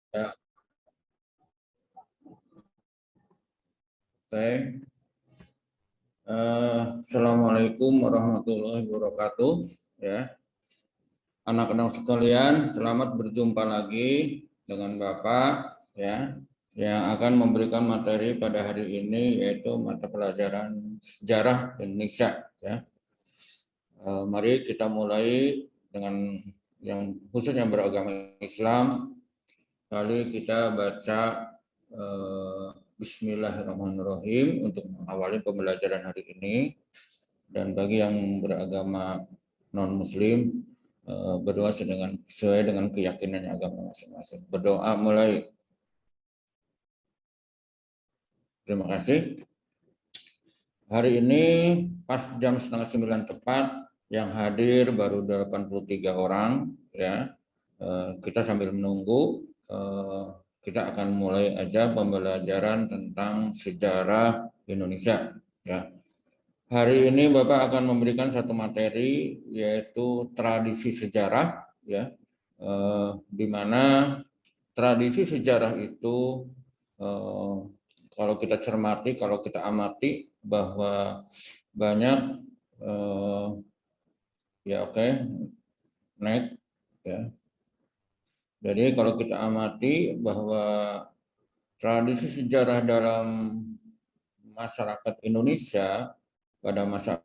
Ya, baik. Assalamualaikum warahmatullahi wabarakatuh. Ya, anak-anak sekalian, selamat berjumpa lagi dengan Bapak. Ya, yang akan memberikan materi pada hari ini yaitu mata pelajaran sejarah Indonesia. Ya, mari kita mulai dengan yang khususnya beragama Islam. Kali kita baca Bismillahirrahmanirrahim untuk mengawali pembelajaran hari ini. Dan bagi yang beragama non-muslim, berdoa sesuai dengan keyakinan agama masing-masing. Berdoa mulai. Terima kasih. Hari ini pas jam 8:30 tepat, yang hadir baru 83 orang. Ya, kita sambil menunggu, kita akan mulai aja pembelajaran tentang sejarah Indonesia. Ya. Hari ini Bapak akan memberikan satu materi yaitu tradisi sejarah, ya, di mana tradisi sejarah itu kalau kita cermati, kalau kita amati bahwa banyak ya oke, next ya. Jadi kalau kita amati bahwa tradisi sejarah dalam masyarakat Indonesia pada masa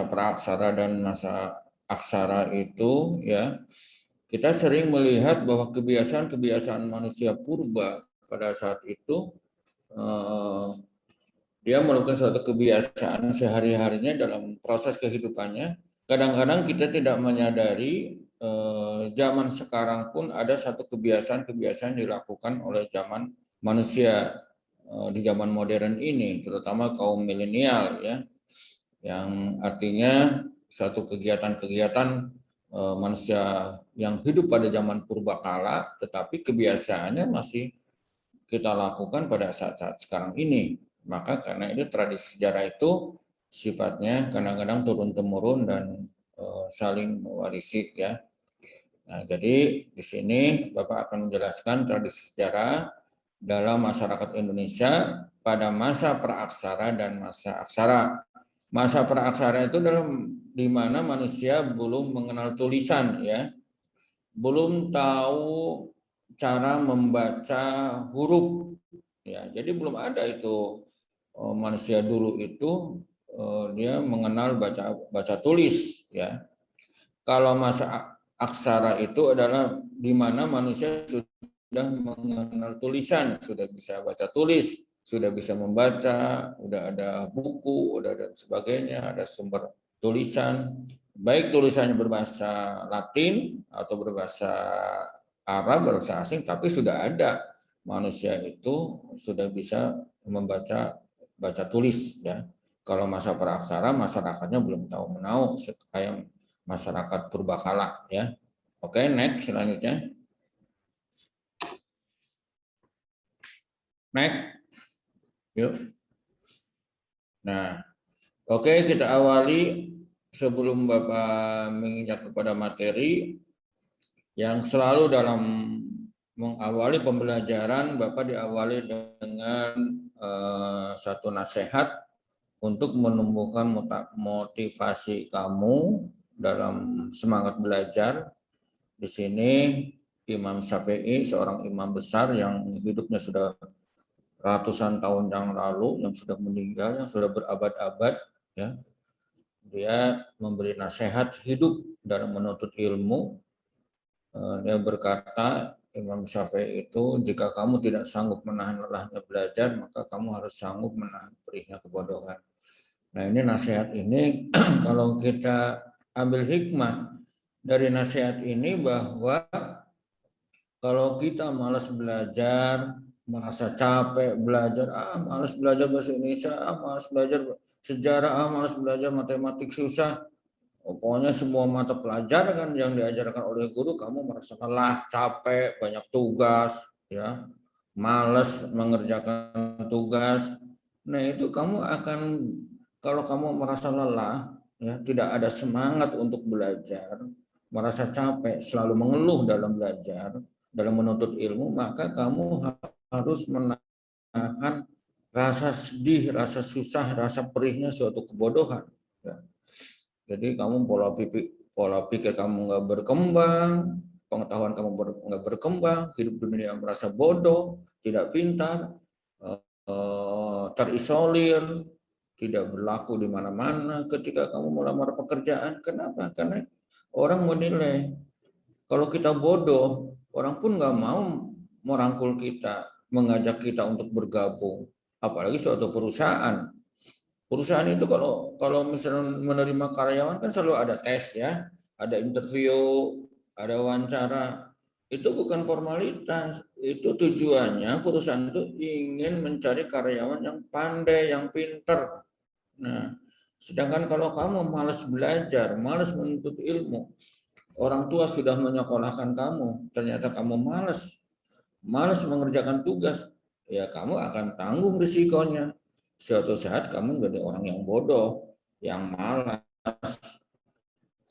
praaksara dan masa aksara itu, ya, kita sering melihat bahwa kebiasaan-kebiasaan manusia purba pada saat itu dia melakukan suatu kebiasaan sehari-harinya dalam proses kehidupannya. Kadang-kadang kita tidak menyadari zaman sekarang pun ada satu kebiasaan-kebiasaan dilakukan oleh zaman manusia di zaman modern ini, terutama kaum milenial, ya, yang artinya satu kegiatan-kegiatan manusia yang hidup pada zaman purbakala, tetapi kebiasaannya masih kita lakukan pada saat-saat sekarang ini. Maka karena itu tradisi sejarah itu sifatnya kadang-kadang turun-temurun dan saling mewarisi, ya. Nah, jadi di sini Bapak akan menjelaskan tradisi sejarah dalam masyarakat Indonesia pada masa praaksara dan masa aksara. Masa praaksara itu dalam di mana manusia belum mengenal tulisan, ya, belum tahu cara membaca huruf, ya. Jadi belum ada itu manusia dulu itu dia mengenal baca tulis, ya. Kalau masa aksara itu adalah di mana manusia sudah mengenal tulisan, sudah bisa baca tulis, sudah bisa membaca, udah ada buku, udah ada sebagainya, ada sumber tulisan, baik tulisannya berbahasa Latin atau berbahasa Arab, berbahasa asing, tapi sudah ada manusia itu sudah bisa baca tulis, ya. Kalau masa praaksara masyarakatnya belum tahu menau kayak masyarakat purbakala, ya. Oke, next selanjutnya. Next. Yuk. Nah, oke, kita awali sebelum Bapak menginjak kepada materi yang selalu dalam mengawali pembelajaran Bapak diawali dengan satu nasihat untuk menumbuhkan motivasi kamu dalam semangat belajar. Di sini Imam Syafi'i, seorang imam besar yang hidupnya sudah ratusan tahun yang lalu, yang sudah meninggal, yang sudah berabad-abad, ya, dia memberi nasihat hidup dalam menuntut ilmu. Dia berkata, Imam Syafi'i itu, jika kamu tidak sanggup menahan lelahnya belajar, maka kamu harus sanggup menahan perihnya kebodohan. Nah, ini nasihat ini kalau kita ambil hikmah dari nasihat ini bahwa kalau kita malas belajar, merasa capek belajar, malas belajar bahasa Indonesia, malas belajar sejarah, malas belajar matematik susah. Pokoknya semua mata pelajaran yang diajarkan oleh guru kamu merasa lelah, capek, banyak tugas, ya, malas mengerjakan tugas. Nah, itu kamu akan, kalau kamu merasa lelah, ya, tidak ada semangat untuk belajar, merasa capek, selalu mengeluh dalam belajar, dalam menuntut ilmu, maka kamu harus menahan rasa sedih, rasa susah, rasa perihnya suatu kebodohan. Ya. Jadi kamu pola pikir kamu nggak berkembang, pengetahuan kamu nggak berkembang, hidup dunia merasa bodoh, tidak pintar, terisolir, tidak berlaku di mana-mana ketika kamu melamar pekerjaan. Kenapa? Karena orang menilai kalau kita bodoh, orang pun nggak mau merangkul kita, mengajak kita untuk bergabung. Apalagi suatu perusahaan. Perusahaan itu kalau misalnya menerima karyawan kan selalu ada tes ya, ada interview, ada wawancara. Itu bukan formalitas, itu tujuannya perusahaan itu ingin mencari karyawan yang pandai, yang pinter. Nah, sedangkan kalau kamu malas belajar, malas menuntut ilmu, orang tua sudah menyekolahkan kamu, ternyata kamu malas mengerjakan tugas, ya kamu akan tanggung risikonya. Suatu saat kamu menjadi orang yang bodoh, yang malas.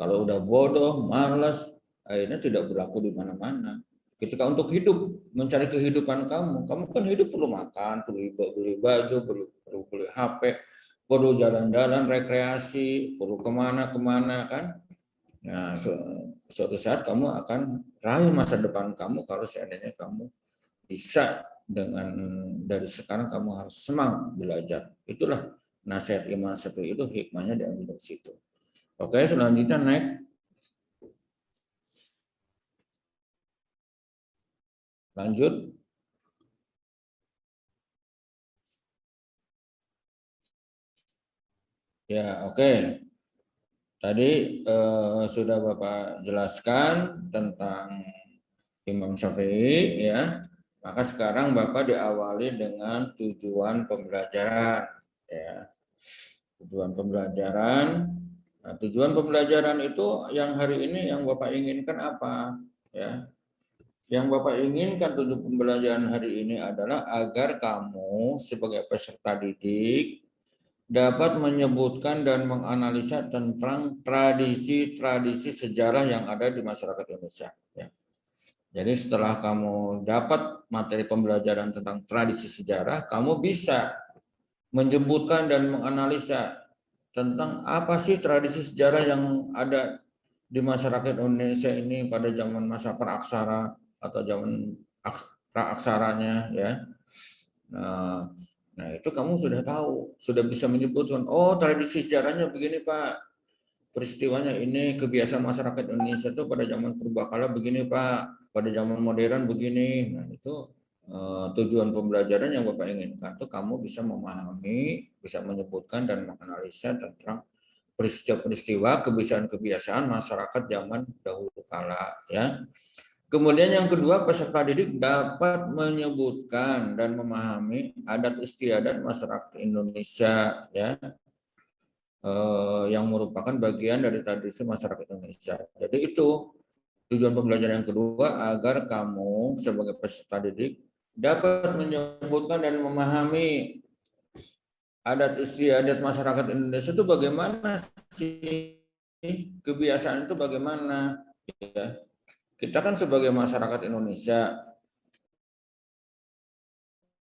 Kalau udah bodoh, malas, akhirnya tidak berlaku di mana-mana. Ketika untuk hidup, mencari kehidupan kamu kan hidup perlu makan, perlu beli baju, perlu beli HP, perlu jalan-jalan, rekreasi, perlu kemana-kemana kan. Nah, suatu saat kamu akan raih masa depan kamu kalau seandainya kamu bisa dengan dari sekarang kamu harus semangat belajar. Itulah nasihat Imam Syafi'i itu hikmahnya diambil dari situ. Oke, selanjutnya naik. Lanjut. Ya, oke. Tadi sudah Bapak jelaskan tentang Imam Syafi'i ya. Maka sekarang Bapak diawali dengan tujuan pembelajaran ya. Tujuan pembelajaran. Nah, tujuan pembelajaran itu yang hari ini yang Bapak inginkan apa? Ya. Yang Bapak inginkan tujuan pembelajaran hari ini adalah agar kamu sebagai peserta didik dapat menyebutkan dan menganalisa tentang tradisi-tradisi sejarah yang ada di masyarakat Indonesia. Ya. Jadi setelah kamu dapat materi pembelajaran tentang tradisi sejarah, kamu bisa menyebutkan dan menganalisa tentang apa sih tradisi sejarah yang ada di masyarakat Indonesia ini pada zaman masa praksara atau zaman praaksaranya ya. Nah, itu kamu sudah tahu, sudah bisa menyebutkan, oh tradisi sejarahnya begini Pak, peristiwanya ini, kebiasaan masyarakat Indonesia itu pada zaman purbakala begini Pak, pada zaman modern begini. Nah, itu tujuan pembelajaran yang Bapak inginkan itu kamu bisa memahami, bisa menyebutkan dan menganalisa tentang peristiwa-peristiwa, kebiasaan-kebiasaan masyarakat zaman dahulu kala ya. Kemudian yang kedua, peserta didik dapat menyebutkan dan memahami adat istiadat masyarakat Indonesia ya, yang merupakan bagian dari tradisi masyarakat Indonesia. Jadi itu tujuan pembelajaran yang kedua, agar kamu sebagai peserta didik dapat menyebutkan dan memahami adat istiadat masyarakat Indonesia itu bagaimana sih, kebiasaan itu bagaimana ya. Kita kan sebagai masyarakat Indonesia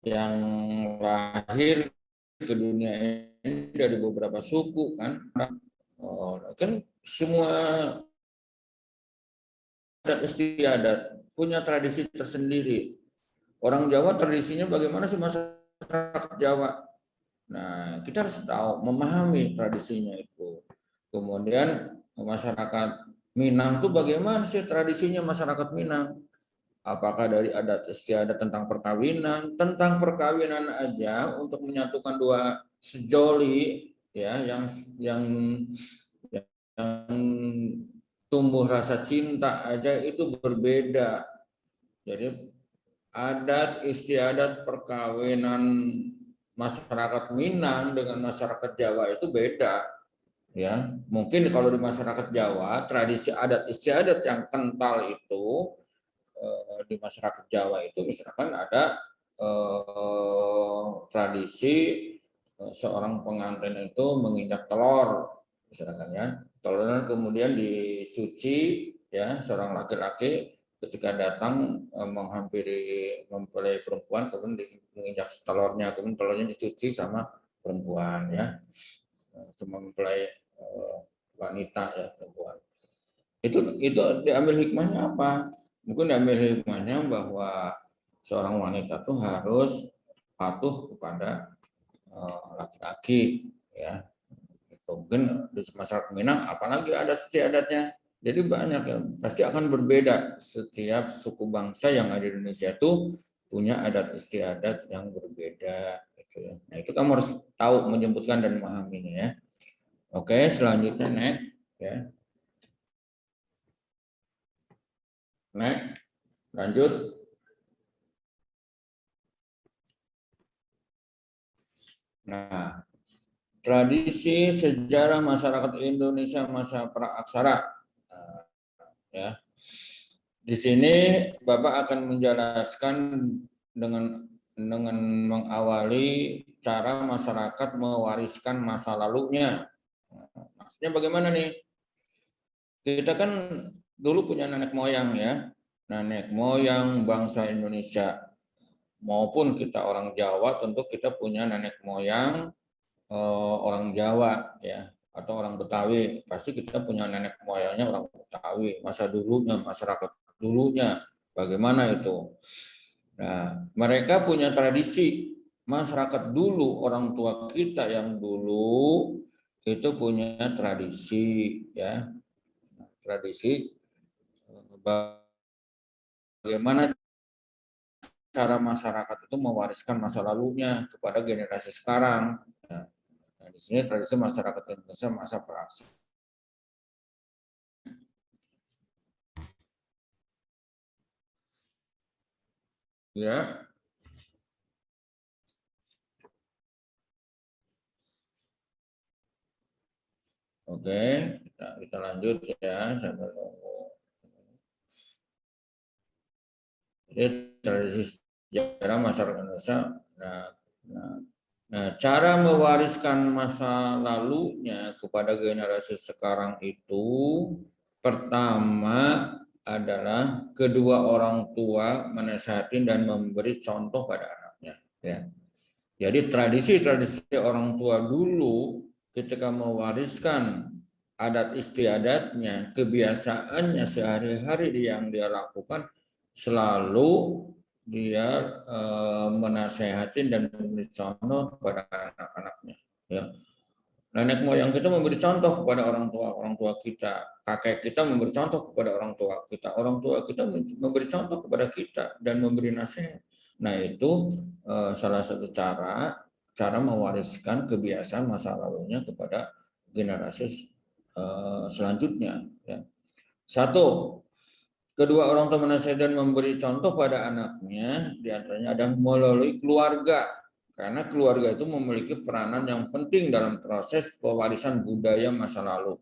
yang lahir ke dunia ini dari beberapa suku kan semua adat istiadat punya tradisi tersendiri. Orang Jawa tradisinya bagaimana sih masyarakat Jawa? Nah, kita harus tahu, memahami tradisinya itu. Kemudian masyarakat Minang tuh bagaimana sih tradisinya masyarakat Minang? Apakah dari adat istiadat tentang perkawinan aja untuk menyatukan dua sejoli ya yang yang tumbuh rasa cinta aja itu berbeda. Jadi adat istiadat perkawinan masyarakat Minang dengan masyarakat Jawa itu beda ya. Mungkin kalau di masyarakat Jawa tradisi adat istiadat yang kental itu di masyarakat Jawa itu misalkan ada tradisi seorang pengantin itu menginjak telur misalkan ya, telurnya kemudian dicuci ya, seorang laki-laki ketika datang menghampiri mempelai perempuan, kemudian menginjak telurnya, kemudian telurnya dicuci sama perempuan, ya, sama mempelai wanita, ya, perempuan. Itu diambil hikmahnya apa? Mungkin diambil hikmahnya bahwa seorang wanita tuh harus patuh kepada laki-laki, ya. Itu mungkin di masyarakat Minang, apalagi adat istiadatnya. Jadi banyak ya, pasti akan berbeda. Setiap suku bangsa yang ada di Indonesia itu punya adat istiadat yang berbeda. Gitu ya. Nah, itu kamu harus tahu, menjemputkan dan memahaminya, ya. Oke, selanjutnya next, ya. Next, lanjut. Nah, tradisi sejarah masyarakat Indonesia masa praaksara. Nah, ya. Di sini Bapak akan menjelaskan dengan mengawali cara masyarakat mewariskan masa lalunya. Maksudnya bagaimana nih? Kita kan dulu punya nenek moyang, ya. Nenek moyang bangsa Indonesia maupun kita orang Jawa, tentu kita punya nenek moyang orang Jawa, ya, atau orang Betawi. Pasti kita punya nenek moyangnya orang Betawi, masa dulunya, masyarakat dulunya bagaimana itu. Nah, mereka punya tradisi. Masyarakat dulu, orang tua kita yang dulu itu punya tradisi, ya, tradisi bagaimana cara masyarakat itu mewariskan masa lalunya kepada generasi sekarang. Nah, di sini tradisi masyarakat Indonesia masa praksi. Ya, oke, kita lanjut, ya, sambil nunggu. Jadi tradisi sejarah masyarakat Indonesia. Nah, nah, nah, cara mewariskan masa lalunya kepada generasi sekarang itu pertama adalah kedua orang tua menasihati dan memberi contoh pada anaknya. Ya. Jadi tradisi-tradisi orang tua dulu ketika mewariskan adat istiadatnya, kebiasaannya sehari-hari yang dia lakukan, selalu dia menasehati dan memberi contoh kepada anak-anaknya. Ya. Nenek moyang kita memberi contoh kepada orang tua kita, kakek kita memberi contoh kepada orang tua kita memberi contoh kepada kita dan memberi nasihat. Nah, itu salah satu cara mewariskan kebiasaan masa lalunya kepada generasi selanjutnya. Ya. Satu, kedua orang tua menasihati dan memberi contoh pada anaknya, diantaranya ada melalui keluarga. Karena keluarga itu memiliki peranan yang penting dalam proses pewarisan budaya masa lalu.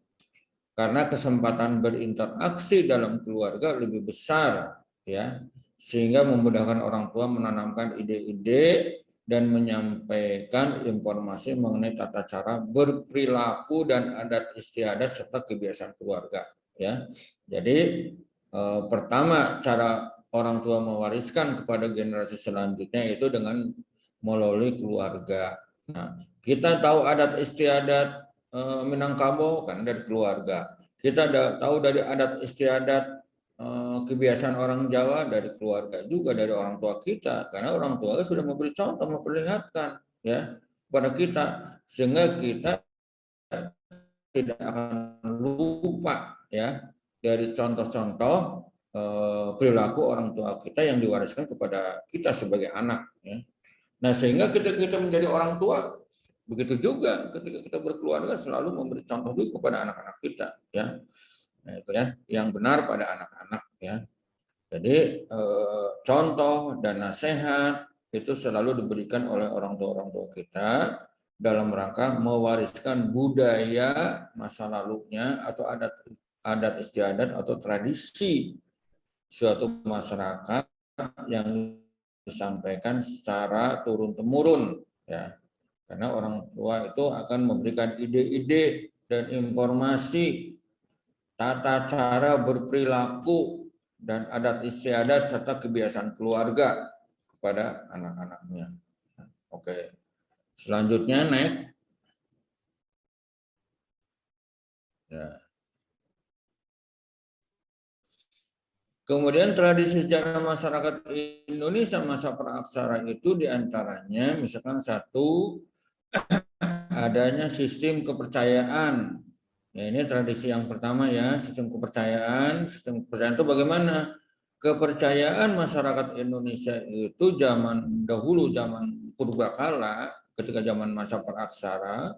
Karena kesempatan berinteraksi dalam keluarga lebih besar, ya, sehingga memudahkan orang tua menanamkan ide-ide dan menyampaikan informasi mengenai tata cara berperilaku dan adat istiadat serta kebiasaan keluarga. Ya, jadi pertama cara orang tua mewariskan kepada generasi selanjutnya itu dengan melalui keluarga. Nah, kita tahu adat istiadat Minangkabau kan dari keluarga. Kita tahu dari adat istiadat kebiasaan orang Jawa dari keluarga juga, dari orang tua kita, karena orang tua sudah memberi contoh, memperlihatkan, ya, kepada kita, sehingga kita tidak akan lupa, ya, dari contoh-contoh perilaku orang tua kita yang diwariskan kepada kita sebagai anak, ya. Nah, sehingga kita menjadi orang tua, begitu juga ketika kita berkeluarga selalu memberi contoh juga kepada anak-anak kita, ya. Nah, itu ya yang benar pada anak-anak, ya. Jadi contoh dan nasihat itu selalu diberikan oleh orang tua kita dalam rangka mewariskan budaya masa lalunya atau adat istiadat atau tradisi suatu masyarakat yang disampaikan secara turun-temurun, ya. Karena orang tua itu akan memberikan ide-ide dan informasi tata cara berperilaku dan adat istiadat serta kebiasaan keluarga kepada anak-anaknya. Oke. Selanjutnya next. Ya. Kemudian tradisi sejarah masyarakat Indonesia masa praaksara itu diantaranya misalkan satu, adanya sistem kepercayaan. Ya, ini tradisi yang pertama ya, sistem kepercayaan. Sistem kepercayaan itu bagaimana? Kepercayaan masyarakat Indonesia itu zaman dahulu, zaman purbakala, ketika zaman masa praaksara,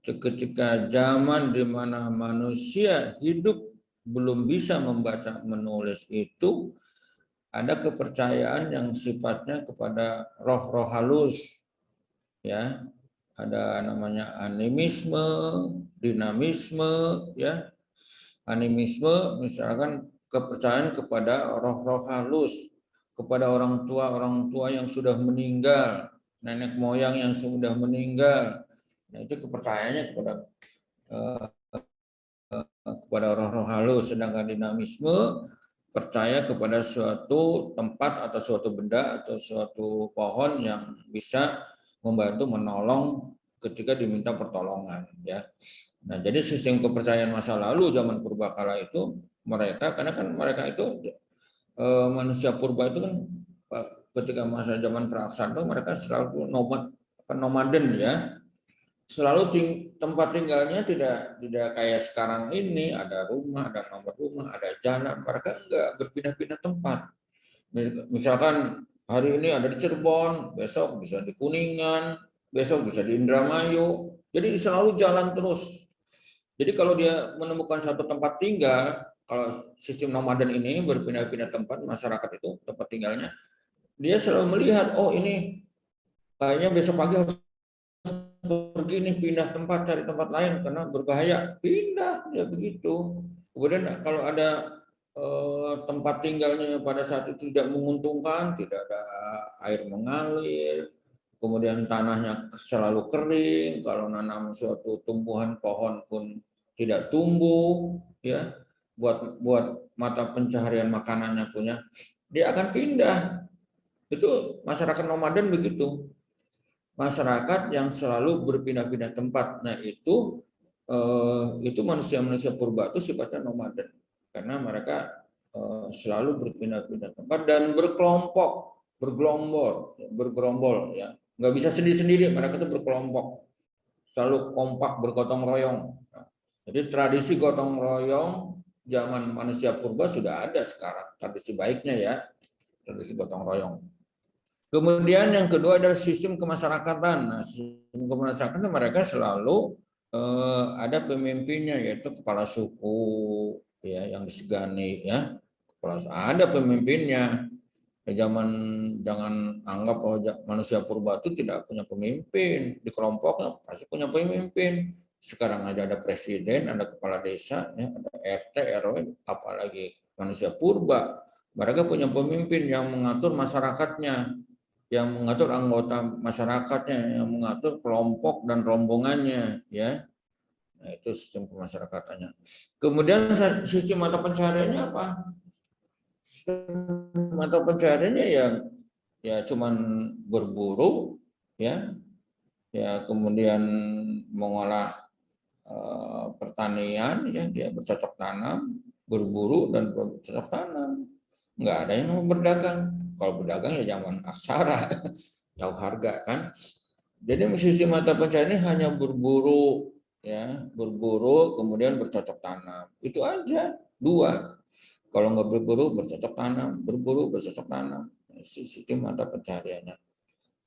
ketika zaman di mana manusia hidup belum bisa membaca menulis itu, ada kepercayaan yang sifatnya kepada roh-roh halus, ya, ada namanya animisme, dinamisme, ya, animisme misalkan kepercayaan kepada roh-roh halus, kepada orang tua yang sudah meninggal, nenek moyang yang sudah meninggal, nah itu kepercayaannya kepada roh-roh halus. Sedangkan dinamisme percaya kepada suatu tempat atau suatu benda atau suatu pohon yang bisa membantu menolong ketika diminta pertolongan, ya. Nah, jadi sistem kepercayaan masa lalu zaman purbakala itu mereka, karena kan mereka itu manusia purba itu kan ketika masa zaman praaksara itu mereka selalu nomaden, ya. Selalu tempat tinggalnya tidak kayak sekarang ini ada rumah, ada nomor rumah, ada jalan. Mereka enggak berpindah-pindah tempat. Misalkan hari ini ada di Cirebon, besok bisa di Kuningan, besok bisa di Indramayu. Jadi selalu jalan terus. Jadi kalau dia menemukan satu tempat tinggal, kalau sistem nomaden ini berpindah-pindah tempat, masyarakat itu tempat tinggalnya, dia selalu melihat, oh ini kayaknya besok pagi harus pergi nih, pindah tempat, cari tempat lain karena berbahaya, pindah, ya begitu. Kemudian kalau ada tempat tinggalnya pada saat itu tidak menguntungkan, tidak ada air mengalir, kemudian tanahnya selalu kering, kalau nanam suatu tumbuhan pohon pun tidak tumbuh, ya, buat mata pencaharian makanannya punya, dia akan pindah. Itu masyarakat nomaden begitu, masyarakat yang selalu berpindah-pindah tempat. Nah itu manusia-manusia purba itu sifatnya nomaden karena mereka selalu berpindah-pindah tempat dan berkelompok, bergerombol, ya. Nggak bisa sendiri-sendiri, mereka itu berkelompok, selalu kompak, bergotong royong. Nah, jadi tradisi gotong royong zaman manusia purba sudah ada sekarang, tradisi baiknya, ya, tradisi gotong royong. Kemudian yang kedua adalah sistem kemasyarakatan. Nah, sistem kemasyarakatan mereka selalu ada pemimpinnya, yaitu kepala suku, ya, yang disegani, ya. Ada pemimpinnya. Jangan anggap bahwa manusia purba itu tidak punya pemimpin. Di kelompoknya pasti punya pemimpin. Sekarang ada presiden, ada kepala desa, ya, ada RT, RW, apalagi manusia purba. Mereka punya pemimpin yang mengatur masyarakatnya, yang mengatur anggota masyarakatnya, yang mengatur kelompok dan rombongannya, ya. Nah, itu sistem pemasyarakatannya. Kemudian sistem mata pencahariannya apa? Sistem mata pencahariannya ya cuman berburu, ya. Ya, kemudian mengolah pertanian, ya, dia bercocok tanam, berburu dan bercocok tanam. Nggak ada yang mau berdagang. Kalau berdagang ya zaman aksara, jauh harga kan. Jadi sistem mata pencaharian ini hanya berburu, ya, berburu kemudian bercocok tanam. Itu aja, dua. Kalau nggak berburu bercocok tanam, berburu bercocok tanam. Sistem mata pencahariannya.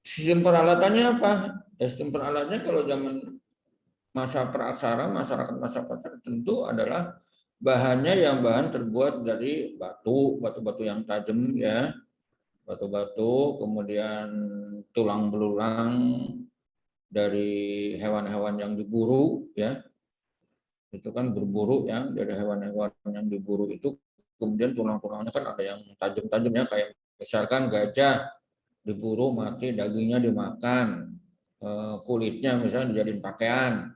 Sistem peralatannya apa? Sistem peralatannya kalau zaman masa praaksara, masyarakat masa praaksara tentu adalah bahannya yang bahan terbuat dari batu-batu yang tajam, ya, batu-batu, kemudian tulang belulang dari hewan-hewan yang diburu, ya, itu kan berburu, ya, dari hewan-hewan yang diburu itu, kemudian tulang-tulangnya kan ada yang tajam-tajamnya, kayak misalkan gajah diburu mati, dagingnya dimakan, kulitnya misalnya dijadiin pakaian,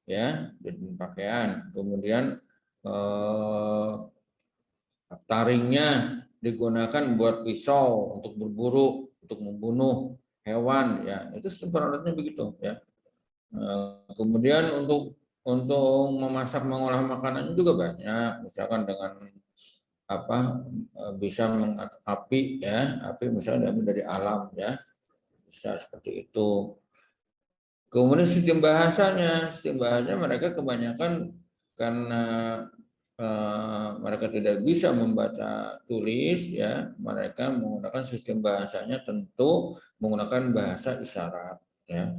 ya, dijadiin pakaian, kemudian Taringnya digunakan buat pisau untuk berburu, untuk membunuh hewan, ya itu peralatannya begitu, ya. Kemudian untuk memasak, mengolah makanan juga banyak, misalkan dengan apa, bisa api, ya, api misalnya dari alam, ya, bisa seperti itu. Kemudian sistem bahasanya mereka kebanyakan karena mereka tidak bisa membaca tulis, ya, mereka menggunakan sistem bahasanya tentu menggunakan bahasa isyarat, ya.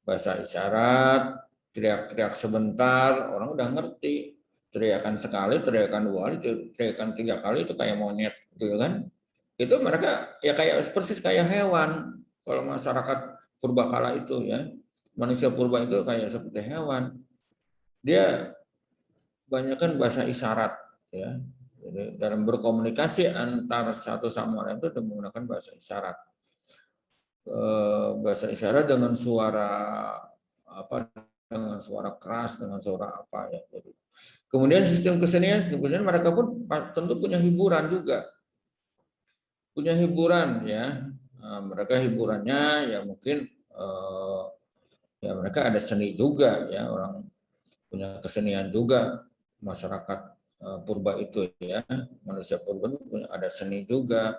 Bahasa isyarat, teriak-teriak sebentar orang udah ngerti, teriakan sekali, teriakan dua kali, teriakan 3 kali itu kayak monyet gitu kan. Itu mereka ya kayak persis kayak hewan. Kalau masyarakat purbakala itu, ya, manusia purba itu kayak seperti hewan. Dia banyakkan bahasa isyarat, ya. Jadi dalam berkomunikasi antar satu sama lain itu menggunakan bahasa isyarat. Bahasa isyarat dengan suara apa, dengan suara keras, dengan suara apa, ya. Jadi kemudian sistem kesenian mereka pun tentu punya hiburan juga, ya. Mereka hiburannya ya mungkin ya mereka ada seni juga, ya, orang punya kesenian juga masyarakat purba itu, ya, manusia purba itu ada seni juga,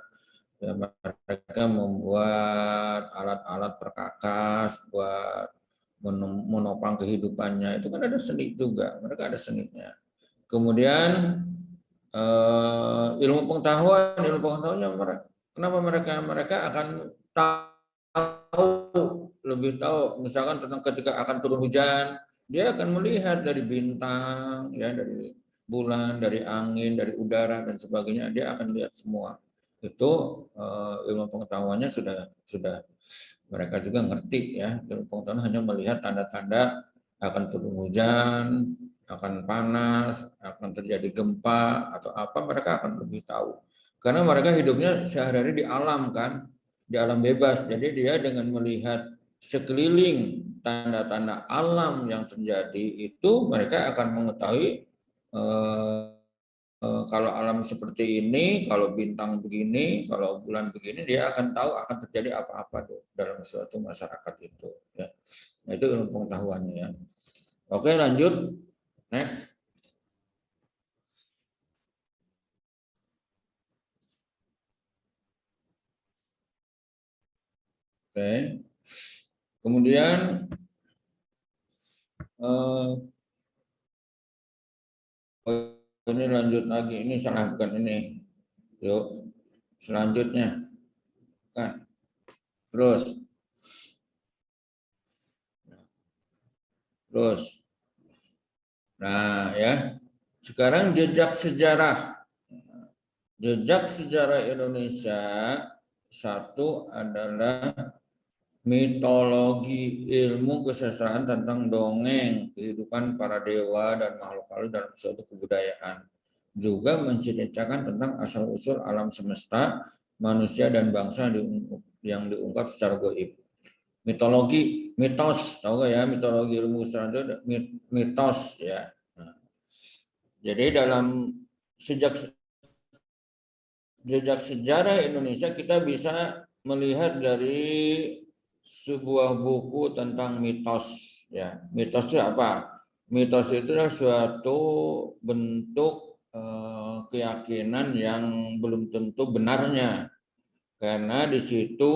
ya, mereka membuat alat-alat perkakas buat menopang kehidupannya, itu kan ada seni juga, mereka ada seninya. Kemudian ilmu pengetahuannya kenapa mereka akan lebih tahu misalkan tentang ketika akan turun hujan, dia akan melihat dari bintang, ya, dari bulan, dari angin, dari udara dan sebagainya, dia akan lihat semua. Itu ilmu pengetahuannya sudah mereka juga ngerti, ya. Ilmu pengetahuan hanya melihat tanda-tanda akan turun hujan, akan panas, akan terjadi gempa atau apa, mereka akan lebih tahu. Karena mereka hidupnya sehari-hari di alam, kan, di alam bebas. Jadi dia dengan melihat sekeliling tanda-tanda alam yang terjadi itu, mereka akan mengetahui kalau alam seperti ini, kalau bintang begini, kalau bulan begini, dia akan tahu akan terjadi apa-apa dalam suatu masyarakat itu, ya. Nah, itu ilmu pengetahuannya, ya. Oke, lanjut. Next. Oke. Kemudian ini lanjut lagi, ini salah bukan ini. Yuk, selanjutnya kan. Terus. Nah, ya. Sekarang jejak sejarah. Jejak sejarah Indonesia, satu adalah mitologi, ilmu kesastraan tentang dongeng, kehidupan para dewa dan makhluk halus dalam suatu kebudayaan. Juga menceritakan tentang asal-usul alam semesta, manusia dan bangsa yang diungkap secara gaib. Mitologi, mitos, tahu nggak ya, mitologi ilmu kesastraan itu mitos, ya. Nah, jadi dalam jejak sejarah Indonesia kita bisa melihat dari sebuah buku tentang mitos, ya. Mitos itu apa? Mitos itu adalah suatu bentuk keyakinan yang belum tentu benarnya, karena di situ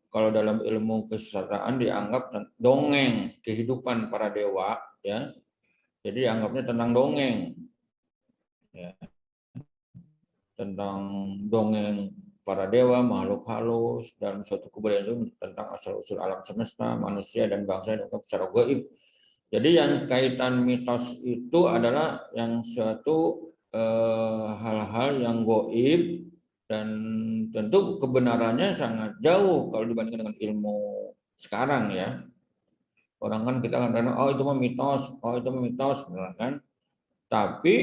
kalau dalam ilmu kesusastraan dianggap dongeng kehidupan para dewa, ya. Jadi anggapnya tentang dongeng, ya, tentang dongeng para dewa, makhluk halus dalam suatu kebudayaan itu, tentang asal-usul alam semesta, manusia dan bangsa yang secara gaib. Jadi yang kaitan mitos itu adalah yang suatu hal-hal yang gaib dan tentu kebenarannya sangat jauh kalau dibandingkan dengan ilmu sekarang, ya. Orang kan kita kadang-kadang oh itu mah mitos, kan. Tapi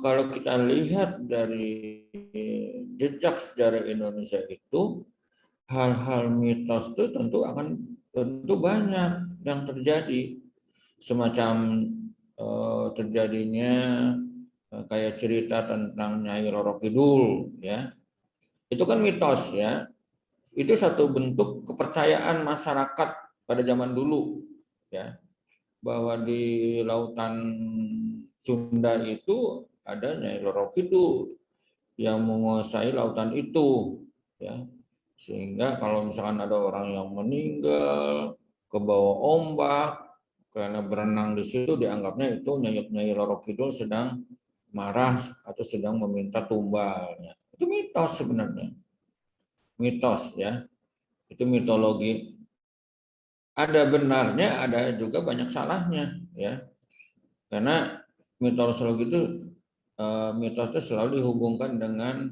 kalau kita lihat dari jejak sejarah Indonesia itu, hal-hal mitos itu tentu banyak yang terjadi, semacam terjadinya kayak cerita tentang Nyai Roro Kidul, ya. Itu kan mitos, ya. Itu satu bentuk kepercayaan masyarakat pada zaman dulu, ya, bahwa di lautan Sunda itu ada Nyai Roro Kidul yang menguasai lautan itu, ya. Sehingga kalau misalkan ada orang yang meninggal ke bawah ombak karena berenang di situ, dianggapnya itu Nyai Roro Kidul sedang marah atau sedang meminta tumbalnya. Itu mitos sebenarnya. Mitos, ya. Itu mitologi. Ada benarnya, ada juga banyak salahnya, ya. Karena mitologi itu mitos itu selalu dihubungkan dengan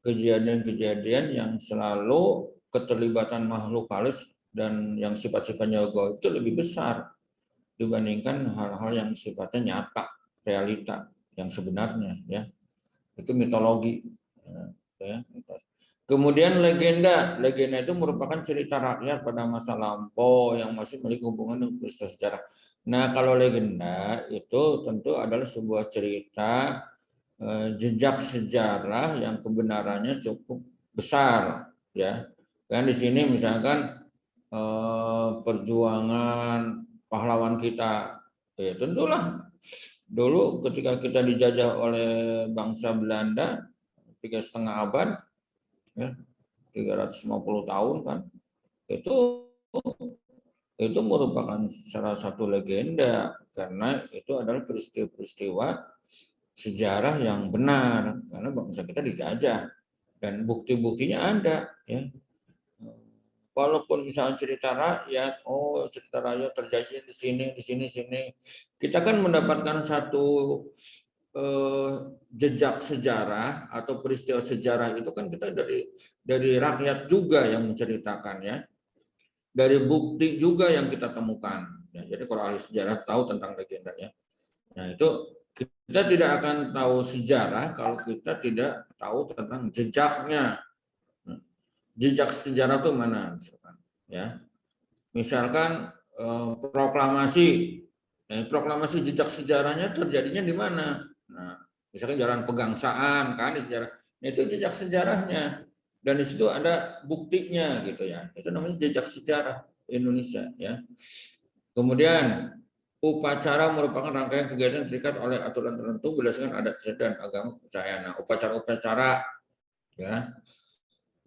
kejadian-kejadian yang selalu keterlibatan makhluk halus dan yang sifat-sifatnya gaib itu lebih besar dibandingkan hal-hal yang sifatnya nyata, realita yang sebenarnya, ya. Itu mitologi, ya. Kemudian legenda itu merupakan cerita rakyat pada masa lampau yang masih memiliki hubungan dengan peristiwa sejarah. Nah, kalau legenda itu tentu adalah sebuah cerita jejak sejarah yang kebenarannya cukup besar, ya. Kan di sini misalkan perjuangan pahlawan kita, ya tentulah dulu ketika kita dijajah oleh bangsa Belanda 3,5 abad, ya, 350 tahun kan, itu merupakan salah satu legenda karena itu adalah peristiwa-peristiwa sejarah yang benar karena bangsa kita dijajah dan bukti-buktinya ada, ya. Walaupun misalnya cerita rakyat, cerita rakyat terjadi di sini, kita kan mendapatkan satu jejak sejarah atau peristiwa sejarah itu kan kita dari rakyat juga yang menceritakan, ya, dari bukti juga yang kita temukan, ya. Jadi kalau ahli sejarah tahu tentang legenda, ya. Nah itu kita tidak akan tahu sejarah kalau kita tidak tahu tentang jejaknya. Jejak sejarah itu mana, misalkan, ya. Misalkan proklamasi, proklamasi jejak sejarahnya terjadinya di mana? Nah, misalkan Jalan Pegangsaan kan di sejarah, itu jejak sejarahnya dan di situ ada buktinya, gitu, ya. Itu namanya jejak sejarah Indonesia, ya. Kemudian upacara merupakan rangkaian kegiatan yang terikat oleh aturan tertentu berdasarkan adat dan agama kepercayaan. Nah, upacara-upacara, ya,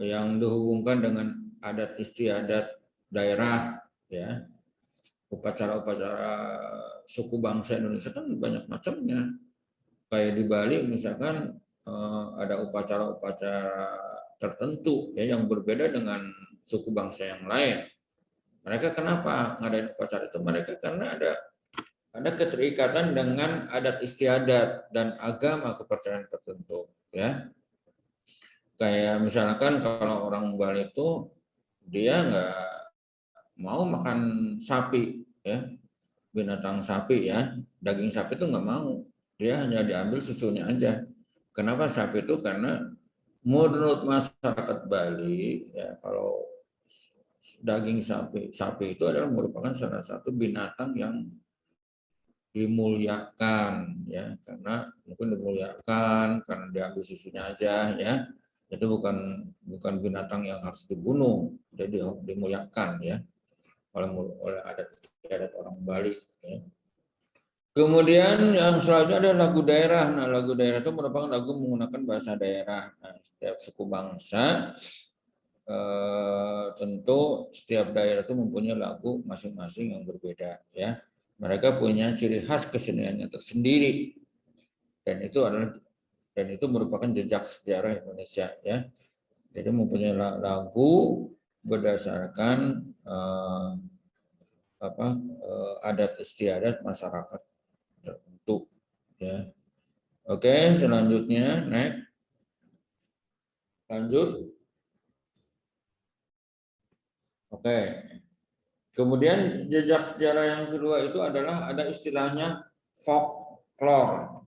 yang dihubungkan dengan adat istiadat daerah, ya. Upacara-upacara suku bangsa Indonesia kan banyak macamnya. Kayak di Bali misalkan ada upacara-upacara tertentu, ya, yang berbeda dengan suku bangsa yang lain. Mereka kenapa ngadain upacara itu? Mereka karena ada keterikatan dengan adat istiadat dan agama kepercayaan tertentu, ya. Kayak misalkan kalau orang Bali itu dia nggak mau makan sapi, ya, binatang sapi, ya, daging sapi itu nggak mau, dia hanya diambil susunya aja. Kenapa sapi itu? Karena menurut masyarakat Bali, ya, kalau daging sapi itu adalah merupakan salah satu binatang yang dimuliakan, ya, karena mungkin dimuliakan karena diambil susunya aja, ya. Itu bukan binatang yang harus dibunuh, jadi dimuliakan, ya, oleh adat istiadat orang Bali, ya. Kemudian yang selanjutnya ada lagu daerah. Nah, lagu daerah itu merupakan lagu menggunakan bahasa daerah. Nah, setiap suku bangsa tentu setiap daerah itu mempunyai lagu masing-masing yang berbeda, ya. Mereka punya ciri khas keseniannya tersendiri dan itu merupakan jejak sejarah Indonesia, ya. Jadi mempunyai lagu berdasarkan adat istiadat masyarakat tertentu, ya. Oke, selanjutnya next. Lanjut. Oke. Kemudian jejak sejarah yang kedua itu adalah ada istilahnya folklore.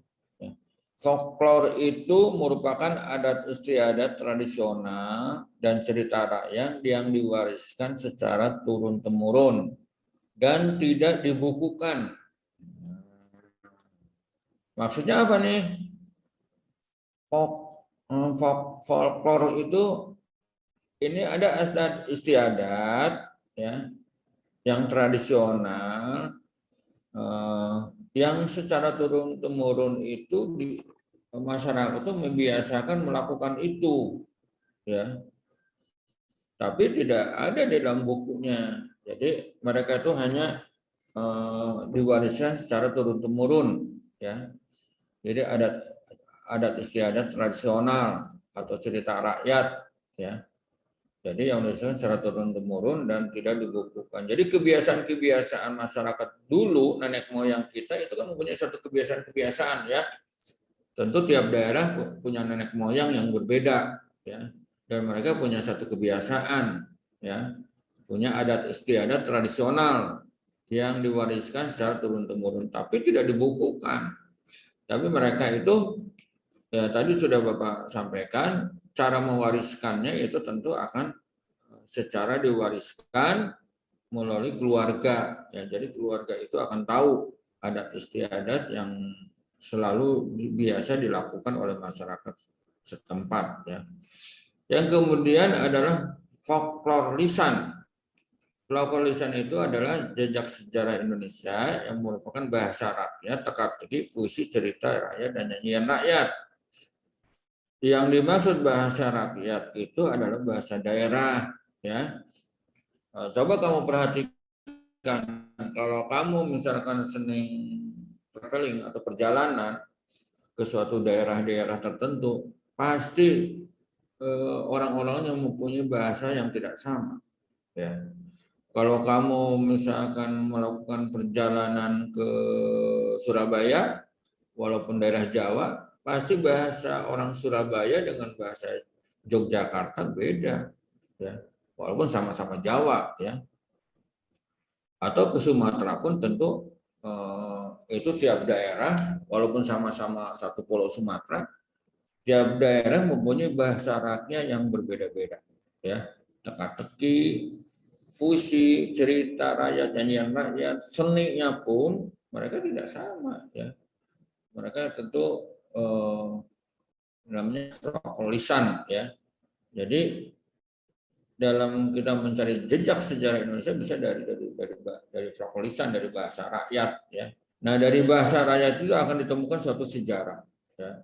Folklore itu merupakan adat istiadat tradisional dan cerita rakyat yang diwariskan secara turun-temurun dan tidak dibukukan. Maksudnya apa nih? Folklore itu ini ada adat istiadat ya yang tradisional yang secara turun temurun itu di masyarakat itu membiasakan melakukan itu ya, tapi tidak ada di dalam bukunya. Jadi mereka itu hanya diwariskan secara turun temurun ya. Jadi adat istiadat tradisional atau cerita rakyat ya. Jadi yang diwariskan secara turun temurun dan tidak dibukukan. Jadi kebiasaan-kebiasaan masyarakat dulu, nenek moyang kita itu kan mempunyai satu kebiasaan-kebiasaan ya. Tentu tiap daerah punya nenek moyang yang berbeda ya. Dan mereka punya satu kebiasaan ya. Punya adat istiadat tradisional yang diwariskan secara turun temurun tapi tidak dibukukan. Tapi mereka itu ya tadi sudah Bapak sampaikan, cara mewariskannya itu tentu akan secara diwariskan melalui keluarga ya. Jadi keluarga itu akan tahu adat istiadat yang selalu biasa dilakukan oleh masyarakat setempat ya. Yang kemudian adalah folklore lisan. Folklore lisan itu adalah jejak sejarah Indonesia yang merupakan bahasa rakyat, teka-teki, puisi, cerita rakyat, dan nyanyian rakyat. Yang dimaksud bahasa rakyat itu adalah bahasa daerah ya. Coba kamu perhatikan kalau kamu misalkan sering traveling atau perjalanan ke suatu daerah-daerah tertentu, pasti orang-orang yang mempunyai bahasa yang tidak sama ya. Kalau kamu misalkan melakukan perjalanan ke Surabaya, walaupun daerah Jawa, pasti bahasa orang Surabaya dengan bahasa Yogyakarta beda ya. Walaupun sama-sama Jawa ya. Atau ke Sumatera pun tentu itu tiap daerah walaupun sama-sama satu pulau Sumatera, tiap daerah mempunyai bahasa rakyat yang berbeda-beda ya. Teka-teki, fusi, cerita rakyat, nyanyian rakyat, seninya pun mereka tidak sama ya. Mereka tentu namanya lisan ya. Jadi dalam kita mencari jejak sejarah Indonesia bisa dari lisan, dari bahasa rakyat ya. Nah, dari bahasa rakyat itu akan ditemukan suatu sejarah ya.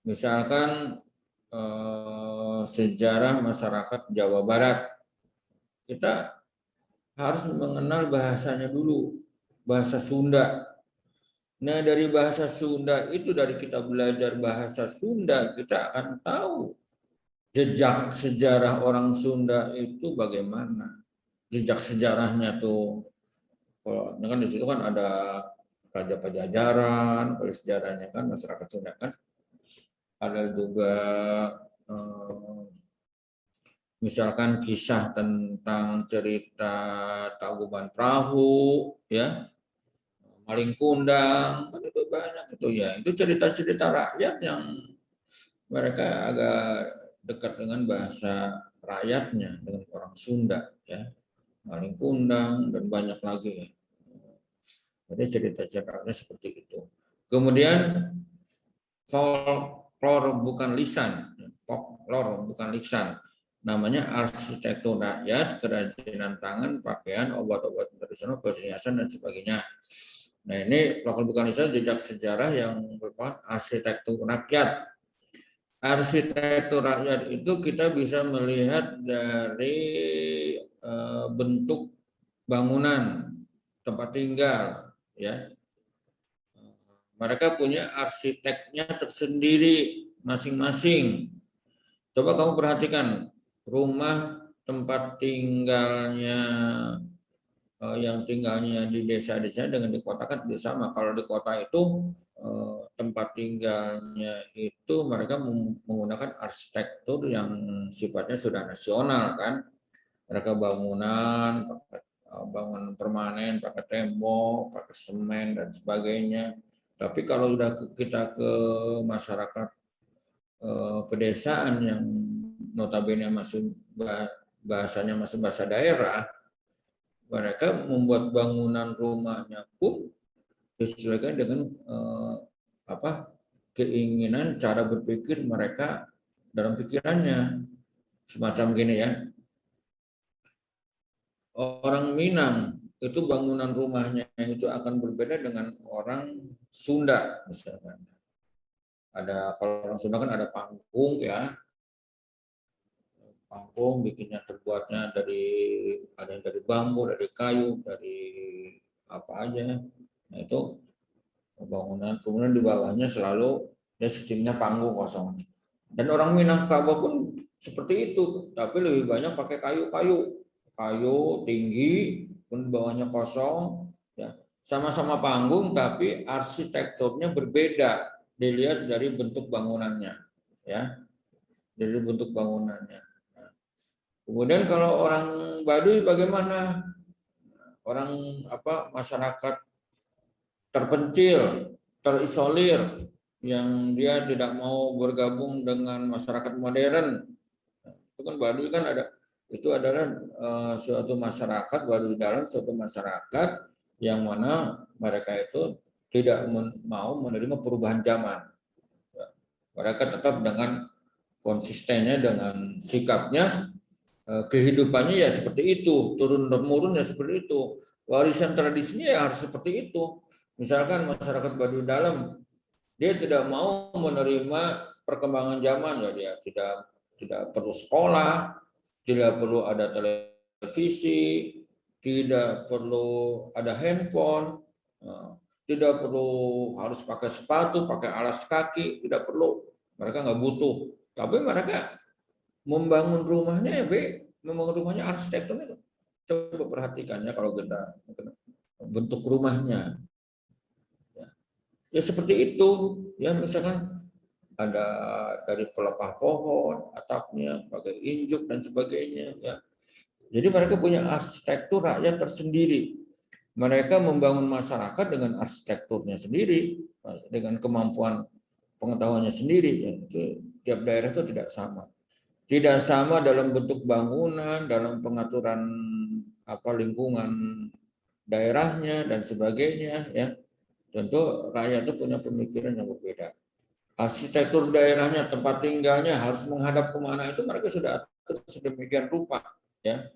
Misalkan sejarah masyarakat Jawa Barat. Kita harus mengenal bahasanya dulu, bahasa Sunda. Nah, dari bahasa Sunda itu, dari kita belajar bahasa Sunda, kita akan tahu jejak sejarah orang Sunda itu bagaimana. Jejak sejarahnya tuh, kalau kan di situ kan ada Raja Pajajaran, kalau sejarahnya kan masyarakat Sunda kan. Ada juga misalkan kisah tentang cerita Tangkuban Perahu, ya, Maling Kundang, kan itu banyak itu ya. Itu cerita-cerita rakyat yang mereka agak dekat dengan bahasa rakyatnya, dengan orang Sunda, ya. Maling Kundang dan banyak lagi ya. Jadi cerita-ceritanya seperti itu. Kemudian folklore bukan lisan, folklore bukan lisan. Namanya arsitektur rakyat, kerajinan tangan, pakaian, obat-obatan tradisional, perhiasan dan sebagainya. Nah, ini folklore bukan lisan jejak sejarah yang merupakan arsitektur rakyat. Arsitektur rakyat itu kita bisa melihat dari bentuk bangunan tempat tinggal, ya. Mereka punya arsiteknya tersendiri masing-masing. Coba kamu perhatikan rumah tempat tinggalnya yang tinggalnya di desa-desa dengan di kota kan tidak sama. Kalau di kota itu tempat tinggalnya itu mereka menggunakan arsitektur yang sifatnya sudah nasional kan. Mereka bangunan permanen, pakai tembok, pakai semen dan sebagainya. Tapi kalau sudah kita ke masyarakat pedesaan yang notabene masih bahasanya masih bahasa daerah, mereka membuat bangunan rumahnya pun disesuaikan dengan keinginan cara berpikir mereka dalam pikirannya. Semacam gini ya, orang Minang itu bangunan rumahnya itu akan berbeda dengan orang Sunda misalkan. Kalau orang Sunda kan ada panggung ya, panggung bikinnya terbuatnya ada yang dari bambu, dari kayu, dari apa aja. Nah itu bangunan, kemudian di bawahnya selalu dia sistemnya panggung kosong. Dan orang Minangkabau pun seperti itu, tapi lebih banyak pakai kayu tinggi, pun bawahnya kosong, ya sama-sama panggung tapi arsitekturnya berbeda dilihat dari bentuk bangunannya, ya dari bentuk bangunannya. Kemudian kalau orang Baduy bagaimana? Orang masyarakat terpencil, terisolir, yang dia tidak mau bergabung dengan masyarakat modern. Itu kan Baduy kan itu adalah suatu masyarakat, Baduy dalam suatu masyarakat yang mana mereka itu tidak mau menerima perubahan zaman. Mereka tetap dengan konsistennya, dengan sikapnya, kehidupannya ya seperti itu, turun-temurun ya seperti itu. Warisan tradisinya ya harus seperti itu. Misalkan masyarakat Baduy dalam, dia tidak mau menerima perkembangan zaman, ya dia tidak perlu sekolah, tidak perlu ada televisi, tidak perlu ada handphone, tidak perlu harus pakai sepatu, pakai alas kaki, tidak perlu. Mereka nggak butuh. Tapi mereka membangun rumahnya membangun rumahnya arsitekturnya. Coba perhatikan ya kalau kita bentuk rumahnya. Ya seperti itu. Ya misalkan ada dari pelepah pohon, atapnya pakai injuk dan sebagainya. Ya. Jadi mereka punya arsitektur rakyat tersendiri. Mereka membangun masyarakat dengan arsitekturnya sendiri, dengan kemampuan pengetahuannya sendiri. Ya. Itu, tiap daerah itu tidak sama. Tidak sama dalam bentuk bangunan, dalam pengaturan lingkungan daerahnya dan sebagainya. Ya. Tentu rakyat itu punya pemikiran yang berbeda. Arsitektur daerahnya, tempat tinggalnya harus menghadap kemana itu mereka sudah atur sedemikian rupa, ya.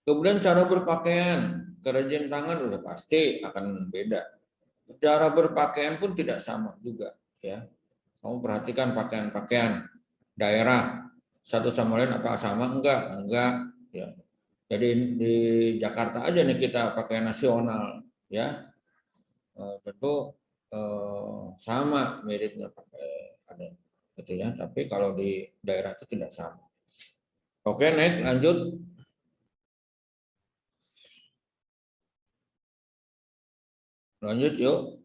Kemudian cara berpakaian, kerajinan tangan sudah pasti akan beda. Cara berpakaian pun tidak sama juga, ya. Kamu perhatikan pakaian-pakaian daerah satu sama lain apa sama? Enggak, ya. Jadi di Jakarta aja nih kita pakaian nasional, ya. Tentu sama miripnya pakai ada gitu ya, tapi kalau di daerah itu tidak sama. Oke, next lanjut yuk.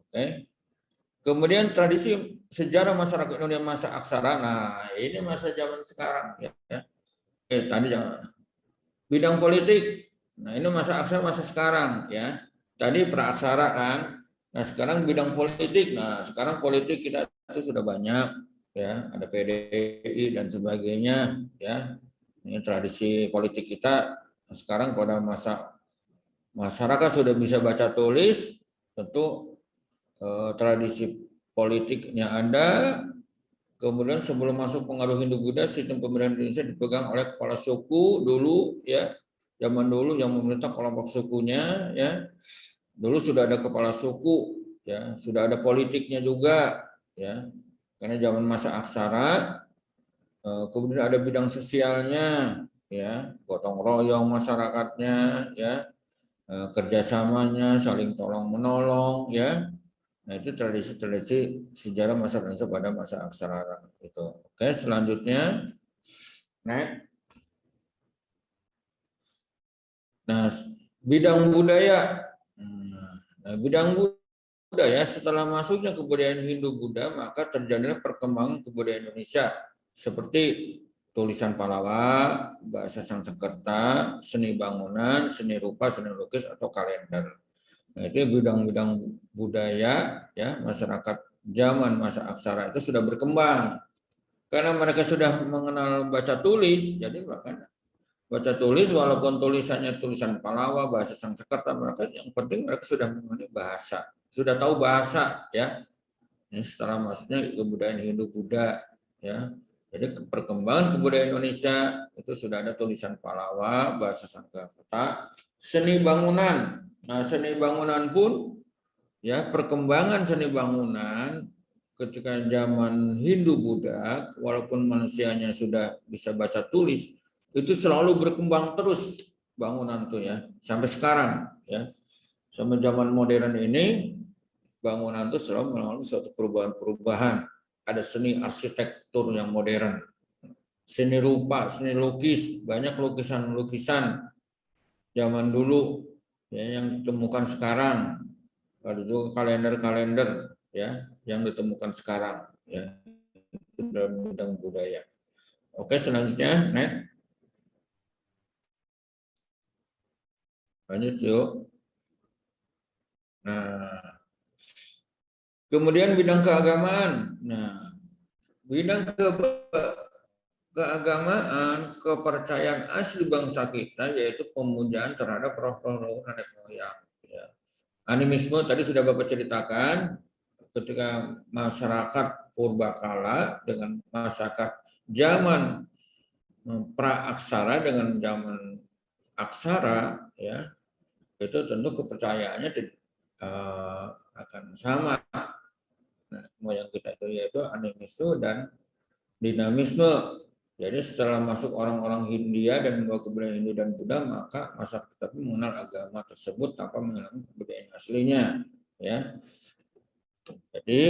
Oke. Kemudian tradisi sejarah masyarakat Indonesia masa aksara. Nah, ini masa zaman sekarang ya. Tadi jangan bidang politik. Nah, ini masa aksara masa sekarang ya. Tadi praaksara kan. Nah, sekarang bidang politik. Nah, sekarang politik kita itu sudah banyak ya, ada PDI dan sebagainya ya. Ini tradisi politik kita sekarang pada masa masyarakat sudah bisa baca tulis, tentu tradisi politiknya ada. Kemudian sebelum masuk pengaruh Hindu Buddha, sistem pemerintahan Indonesia dipegang oleh kepala suku dulu ya. Zaman dulu yang memerintah kelompok sukunya ya. Dulu sudah ada kepala suku ya, sudah ada politiknya juga ya. Karena zaman masa aksara, kemudian ada bidang sosialnya ya, gotong royong masyarakatnya ya, kerjasamanya, saling tolong menolong ya. Nah itu tradisi-tradisi sejarah masyarakat Indonesia pada masa aksara itu. Oke, selanjutnya, nah bidang budaya. Nah, bidang budaya setelah masuknya kebudayaan Hindu-Buddha maka terjadilah perkembangan kebudayaan Indonesia seperti tulisan Pallawa, bahasa Sanskerta, seni bangunan, seni rupa, seni lukis atau kalender. Nah, itu bidang-bidang budaya ya masyarakat zaman masa aksara itu sudah berkembang karena mereka sudah mengenal baca tulis, jadi makanya baca tulis walaupun tulisannya tulisan Pallawa, bahasa Sanskerta, mereka yang penting mereka sudah mengenal bahasa sudah tahu bahasa ya. Ini setelah masuknya kebudayaan Hindu-Buddha ya. Jadi perkembangan kebudayaan Indonesia itu sudah ada tulisan Pallawa, bahasa Sanskerta, seni bangunan. Nah, seni bangunan pun ya, perkembangan seni bangunan ketika zaman Hindu-Buddha, walaupun manusianya sudah bisa baca tulis, itu selalu berkembang terus bangunan tuh ya sampai sekarang ya. Sampai zaman modern ini bangunan itu selalu mengalami suatu perubahan-perubahan. Ada seni arsitektur yang modern, seni rupa, seni lukis, banyak lukisan-lukisan zaman dulu ya, yang ditemukan sekarang. Ada juga kalender-kalender ya yang ditemukan sekarang ya dalam bidang budaya. Oke, selanjutnya next. Lanjut yuk. Nah, kemudian bidang keagamaan. Nah, bidang keagamaan, kepercayaan asli bangsa kita yaitu pemujaan terhadap roh-roh nenek moyang. Ya. Animisme tadi sudah Bapak ceritakan ketika masyarakat purbakala dengan masyarakat zaman pra-aksara dengan zaman aksara ya itu tentu kepercayaannya akan sama. Nah, moyang kita itu yaitu animisme dan dinamisme. Jadi setelah masuk orang-orang Hindia dan membawa kebudayaan Hindu dan Buddha, maka masyarakat kita mengenal agama tersebut tanpa mengenal kebudayaan aslinya. Ya, jadi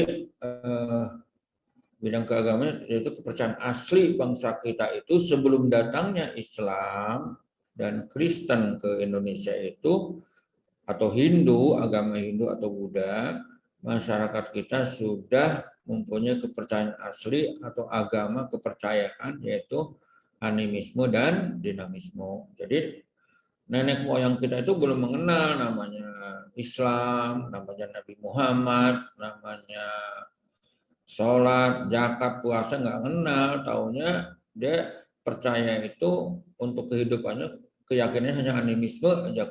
bidang keagamaan yaitu kepercayaan asli bangsa kita itu sebelum datangnya Islam dan Kristen ke Indonesia itu atau Hindu, agama Hindu atau Buddha, masyarakat kita sudah mempunyai kepercayaan asli atau agama kepercayaan yaitu animisme dan dinamisme. Jadi nenek moyang kita itu belum mengenal namanya Islam, namanya Nabi Muhammad, namanya sholat, zakat, puasa nggak kenal, taunya dia percaya itu untuk kehidupannya keyakinannya hanya animisme aja.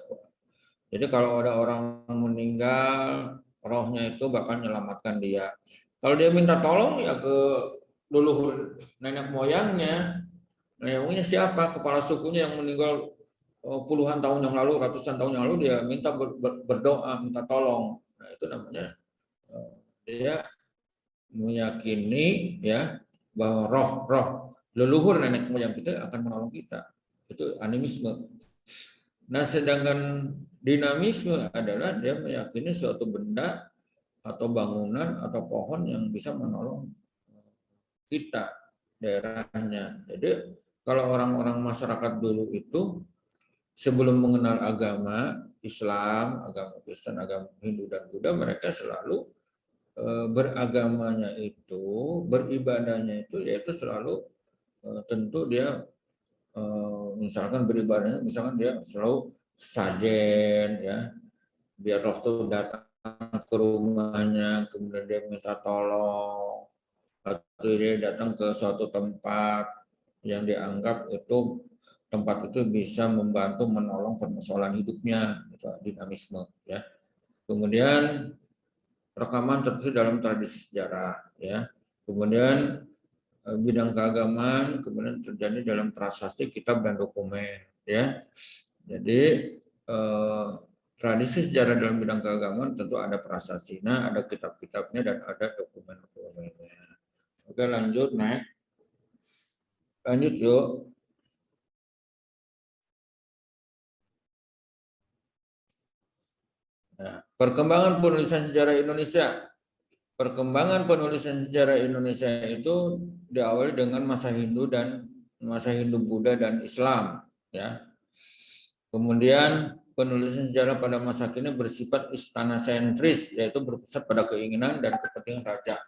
Jadi kalau ada orang meninggal, rohnya itu bakal menyelamatkan dia. Kalau dia minta tolong ya ke leluhur nenek moyangnya. Nenek moyangnya siapa? Kepala sukunya yang meninggal puluhan tahun yang lalu, ratusan tahun yang lalu, dia minta berdoa, minta tolong. Nah, itu namanya dia meyakini ya bahwa roh leluhur nenek moyang kita akan menolong kita. Itu animisme. Nah, sedangkan dinamisme adalah dia meyakini suatu benda atau bangunan atau pohon yang bisa menolong kita, daerahnya. Jadi kalau orang-orang masyarakat dulu itu sebelum mengenal agama Islam, agama Kristen, agama Hindu dan Buddha, mereka selalu beragamanya itu, beribadahnya itu yaitu selalu tentu dia misalkan beribadahnya, misalkan dia selalu sajen ya, biar roh itu datang ke rumahnya, kemudian dia minta tolong, atau dia datang ke suatu tempat yang dianggap itu tempat itu bisa membantu menolong permasalahan hidupnya, gitu, dinamisme ya. Kemudian rekaman tertulis dalam tradisi sejarah ya. Kemudian bidang keagamaan kemudian terjadi dalam prasasti, kitab dan dokumen ya. Jadi tradisi sejarah dalam bidang keagamaan tentu ada prasastina, ada kitab-kitabnya dan ada dokumen-dokumennya. Oke, lanjut next. Lanjut yuk. Nah, perkembangan penulisan sejarah Indonesia. Perkembangan penulisan sejarah Indonesia itu diawali dengan masa Hindu dan masa Hindu Buddha dan Islam ya. Kemudian penulisan sejarah pada masa kini bersifat istana sentris, yaitu berpusat pada keinginan dan kepentingan raja.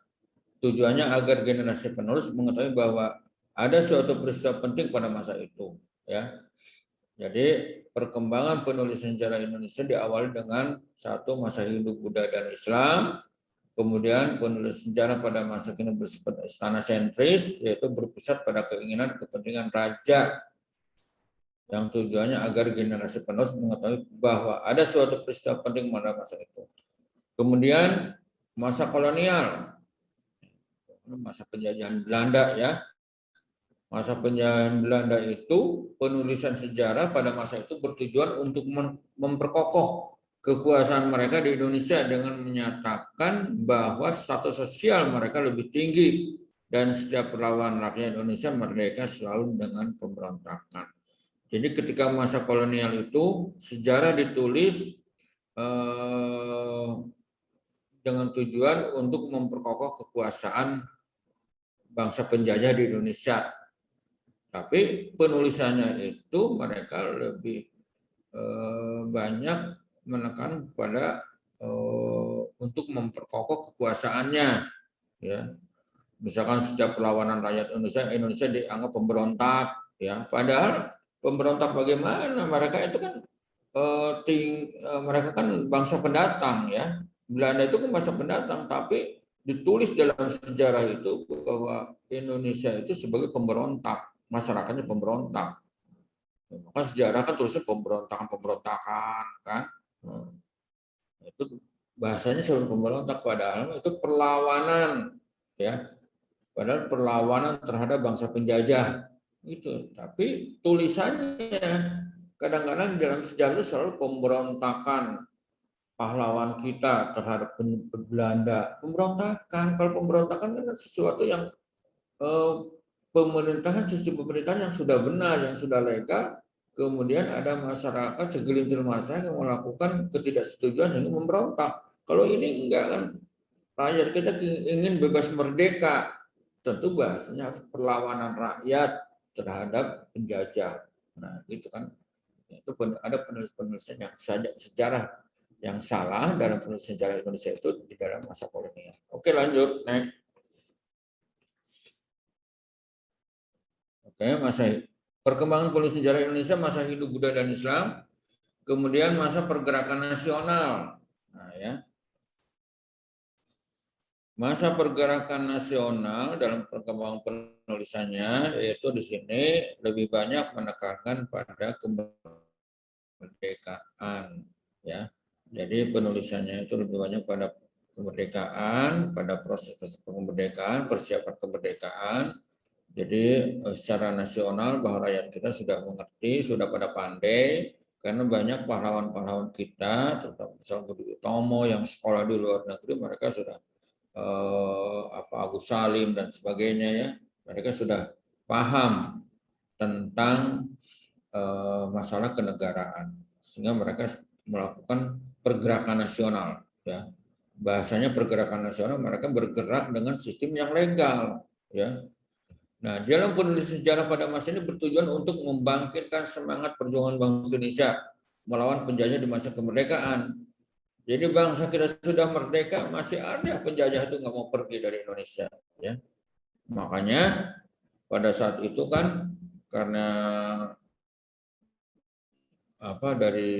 Tujuannya agar generasi penerus mengetahui bahwa ada suatu peristiwa penting pada masa itu ya. Jadi perkembangan penulisan sejarah Indonesia diawali dengan satu masa Hindu Buddha dan Islam. Kemudian penulis sejarah pada masa kini bersifat istana sentris, yaitu berpusat pada keinginan kepentingan raja yang tujuannya agar generasi penerus mengetahui bahwa ada suatu peristiwa penting pada masa itu. Kemudian masa kolonial, masa penjajahan Belanda ya. Masa penjajahan Belanda itu, penulisan sejarah pada masa itu bertujuan untuk memperkokoh kekuasaan mereka di Indonesia dengan menyatakan bahwa status sosial mereka lebih tinggi dan setiap perlawanan rakyat Indonesia merdeka selalu dengan pemberontakan. Jadi ketika masa kolonial itu sejarah ditulis dengan tujuan untuk memperkokoh kekuasaan bangsa penjajah di Indonesia. Tapi penulisannya itu mereka lebih banyak menekan kepada untuk memperkokoh kekuasaannya, ya. Misalkan setiap perlawanan rakyat Indonesia dianggap pemberontak, ya. Padahal pemberontak bagaimana? Mereka itu kan mereka kan bangsa pendatang, ya. Belanda itu kan bangsa pendatang, tapi ditulis dalam sejarah itu bahwa Indonesia itu sebagai pemberontak, masyarakatnya pemberontak. Maka sejarah kan tulisnya pemberontakan kan. Itu bahasanya sebagai pemberontak, padahal itu perlawanan, ya. Padahal perlawanan terhadap bangsa penjajah itu. Tapi tulisannya kadang-kadang dalam sejarah itu selalu pemberontakan pahlawan kita terhadap Belanda. Pemberontakan, kalau pemberontakan kan sesuatu yang pemerintahan, sistem pemerintahan yang sudah benar, yang sudah legal, kemudian ada masyarakat, segelintir masyarakat yang melakukan ketidaksetujuan yang memberontak. Kalau ini enggak kan, rakyat kita ingin bebas merdeka, tentu bahasanya harus perlawanan rakyat terhadap penjajah. Nah, itu kan, itu ada penulisan yang sejarah yang salah dalam penulisan sejarah Indonesia itu di dalam masa kolonial. Oke, lanjut, next. Oke, masa perkembangan penulisan sejarah Indonesia, masa hidup Buddha dan Islam, kemudian masa pergerakan nasional. Nah, ya. Masa pergerakan nasional dalam perkembangan penulisannya, yaitu di sini lebih banyak menekankan pada kemerdekaan, ya. Jadi penulisannya itu lebih banyak pada kemerdekaan, pada proses kemerdekaan, persiapan kemerdekaan. Jadi secara nasional bahwa rakyat kita sudah mengerti, sudah pada pandai, karena banyak pahlawan-pahlawan kita, terutama misalnya Budi Utomo yang sekolah di luar negeri, mereka sudah Agus Salim dan sebagainya, ya, mereka sudah paham tentang masalah kenegaraan, sehingga mereka melakukan pergerakan nasional, ya. Bahasanya pergerakan nasional, mereka bergerak dengan sistem yang legal, ya. Nah, dalam penulisan sejarah pada masa ini bertujuan untuk membangkitkan semangat perjuangan bangsa Indonesia melawan penjajah di masa kemerdekaan. Jadi bangsa kita sudah merdeka, masih ada penjajah itu nggak mau pergi dari Indonesia, ya. Makanya pada saat itu kan karena dari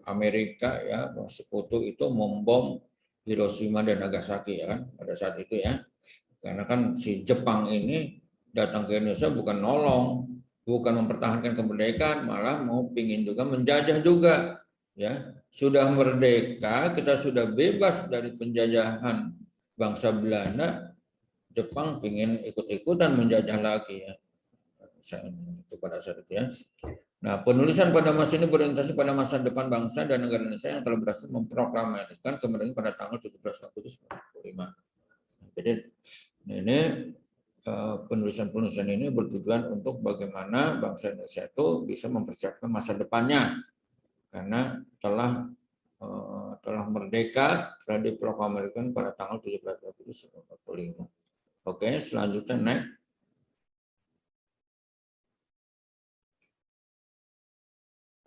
Amerika, ya, sekutu itu membom Hiroshima dan Nagasaki, ya kan, pada saat itu, ya. Karena kan si Jepang ini datang ke Indonesia bukan nolong, bukan mempertahankan kemerdekaan, malah mau pingin juga menjajah juga, ya. Sudah merdeka, kita sudah bebas dari penjajahan bangsa Belanda, Jepang pingin ikut-ikutan menjajah lagi, ya. Itu pada saat itu, ya. Nah, penulisan pada masa ini berorientasi pada masa depan bangsa dan negara Indonesia yang telah berhasil memproklamasikan kemerdekaan pada tanggal 17 Agustus 1945. Jadi ini penulisan-penulisan ini bertujuan untuk bagaimana bangsa Indonesia itu bisa mempersiapkan masa depannya, karena telah merdeka, telah diproklamasikan pada tanggal 17 Agustus 1945. Oke, selanjutnya next.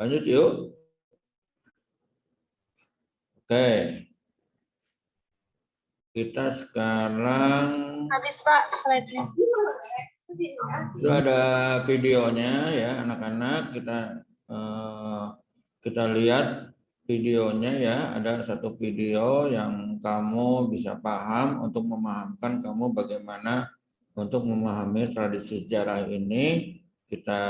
Lanjut yuk. Oke. Kita sekarang habis Pak slide-nya. itu ada videonya, ya anak-anak, kita lihat videonya, ya. Ada satu video yang kamu bisa paham untuk memahamkan kamu bagaimana untuk memahami tradisi sejarah ini. Kita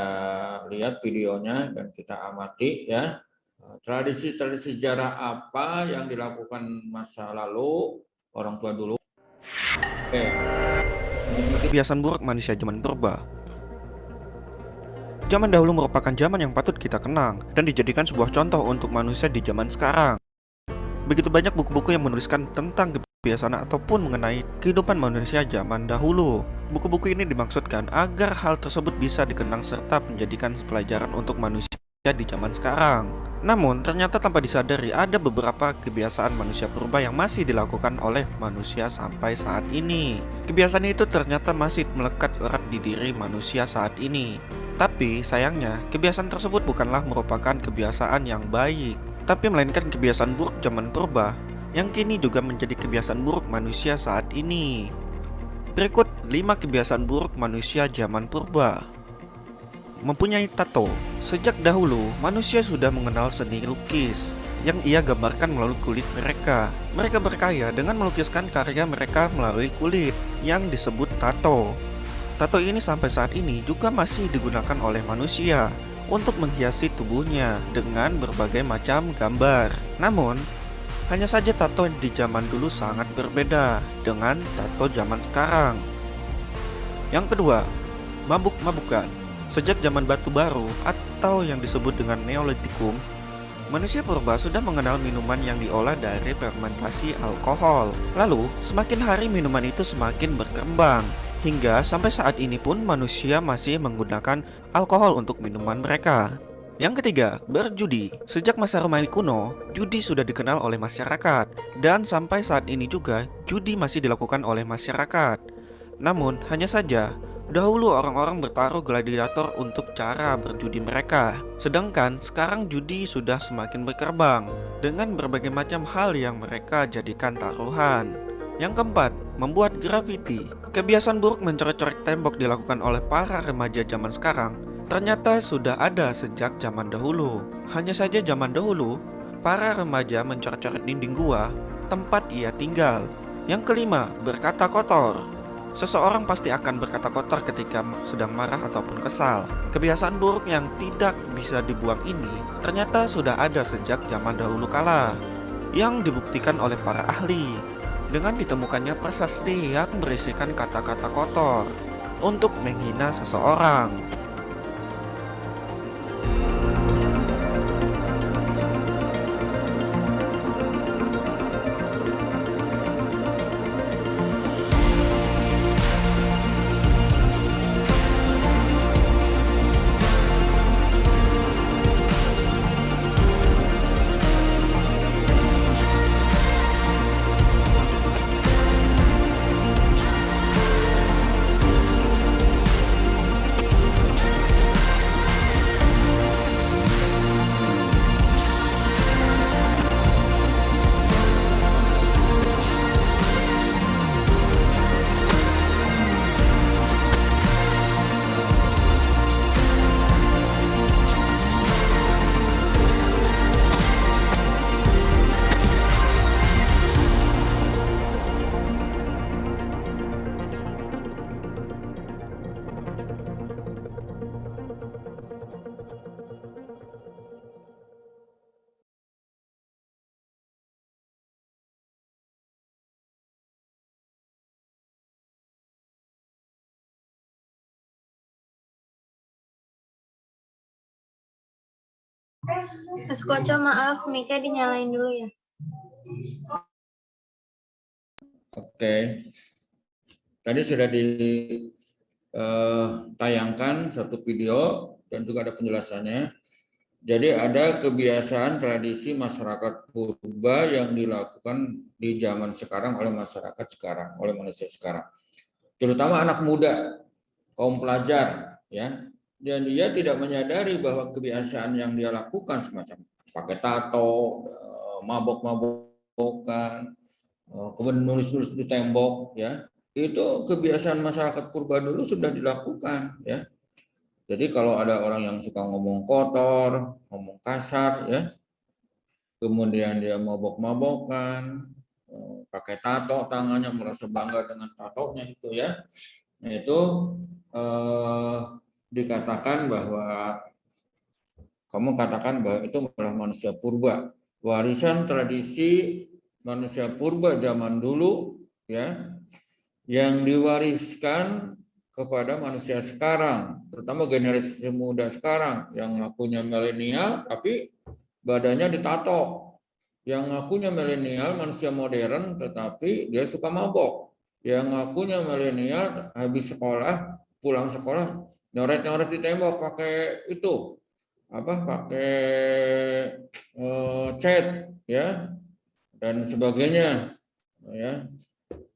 lihat videonya dan kita amati, ya. Tradisi-tradisi sejarah apa yang dilakukan masa lalu orang tua dulu? Oke. Kebiasaan buruk manusia zaman purba. Zaman dahulu merupakan zaman yang patut kita kenang dan dijadikan sebuah contoh untuk manusia di zaman sekarang. Begitu banyak buku-buku yang menuliskan tentang kebiasaan ataupun mengenai kehidupan manusia zaman dahulu. Buku-buku ini dimaksudkan agar hal tersebut bisa dikenang serta menjadikan pelajaran untuk manusia di zaman sekarang. Namun, ternyata tanpa disadari ada beberapa kebiasaan manusia purba yang masih dilakukan oleh manusia sampai saat ini. Kebiasaan itu ternyata masih melekat erat di diri manusia saat ini. Tapi sayangnya, kebiasaan tersebut bukanlah merupakan kebiasaan yang baik, tapi melainkan kebiasaan buruk zaman purba yang kini juga menjadi kebiasaan buruk manusia saat ini. Berikut 5 kebiasaan buruk manusia zaman purba. Mempunyai tato. Sejak dahulu, manusia sudah mengenal seni lukis yang ia gambarkan melalui kulit mereka. Mereka berkaya dengan melukiskan karya mereka melalui kulit yang disebut tato. Tato ini sampai saat ini juga masih digunakan oleh manusia untuk menghiasi tubuhnya dengan berbagai macam gambar. Namun, hanya saja tato di zaman dulu sangat berbeda dengan tato zaman sekarang. Yang kedua, mabuk-mabukan. Sejak zaman batu baru atau yang disebut dengan Neolitikum, manusia purba sudah mengenal minuman yang diolah dari fermentasi alkohol. Lalu, semakin hari minuman itu semakin berkembang. Hingga sampai saat ini pun manusia masih menggunakan alkohol untuk minuman mereka. Yang ketiga, berjudi. Sejak masa Romawi kuno, judi sudah dikenal oleh masyarakat. Dan sampai saat ini juga, judi masih dilakukan oleh masyarakat. Namun, hanya saja, dahulu orang-orang bertaruh gladiator untuk cara berjudi mereka. Sedangkan sekarang judi sudah semakin berkembang dengan berbagai macam hal yang mereka jadikan taruhan. Yang keempat, membuat grafiti. Kebiasaan buruk mencoret-coret tembok dilakukan oleh para remaja zaman sekarang ternyata sudah ada sejak zaman dahulu. Hanya saja zaman dahulu, para remaja mencoret-coret dinding gua tempat ia tinggal. Yang kelima, berkata kotor. Seseorang pasti akan berkata kotor ketika sedang marah ataupun kesal. Kebiasaan buruk yang tidak bisa dibuang ini ternyata sudah ada sejak zaman dahulu kala, yang dibuktikan oleh para ahli dengan ditemukannya prasasti yang berisikan kata-kata kotor untuk menghina seseorang. Mas Koco, maaf, mic-nya dinyalain dulu ya. Oke. Tadi sudah ditayangkan satu video dan juga ada penjelasannya. Jadi ada kebiasaan tradisi masyarakat purba yang dilakukan di zaman sekarang oleh masyarakat sekarang, oleh manusia sekarang. Terutama anak muda, kaum pelajar, ya. Dan dia tidak menyadari bahwa kebiasaan yang dia lakukan semacam pakai tato, mabok-mabokan, kemudian nulis-nulis di tembok, ya. Itu kebiasaan masyarakat purba dulu sudah dilakukan, ya. Jadi kalau ada orang yang suka ngomong kotor, ngomong kasar, ya, kemudian dia mabok-mabokan, pakai tato tangannya, merasa bangga dengan tatonya itu, ya, itu dikatakan bahwa kamu katakan bahwa itu adalah manusia purba. Warisan tradisi manusia purba zaman dulu ya, yang diwariskan kepada manusia sekarang, terutama generasi muda sekarang yang ngakunya milenial tapi badannya ditato. Yang ngakunya milenial manusia modern tetapi dia suka mabok. Yang ngakunya milenial habis sekolah, pulang sekolah nyoret-nyoret di tembok pakai itu pakai cat ya dan sebagainya ya.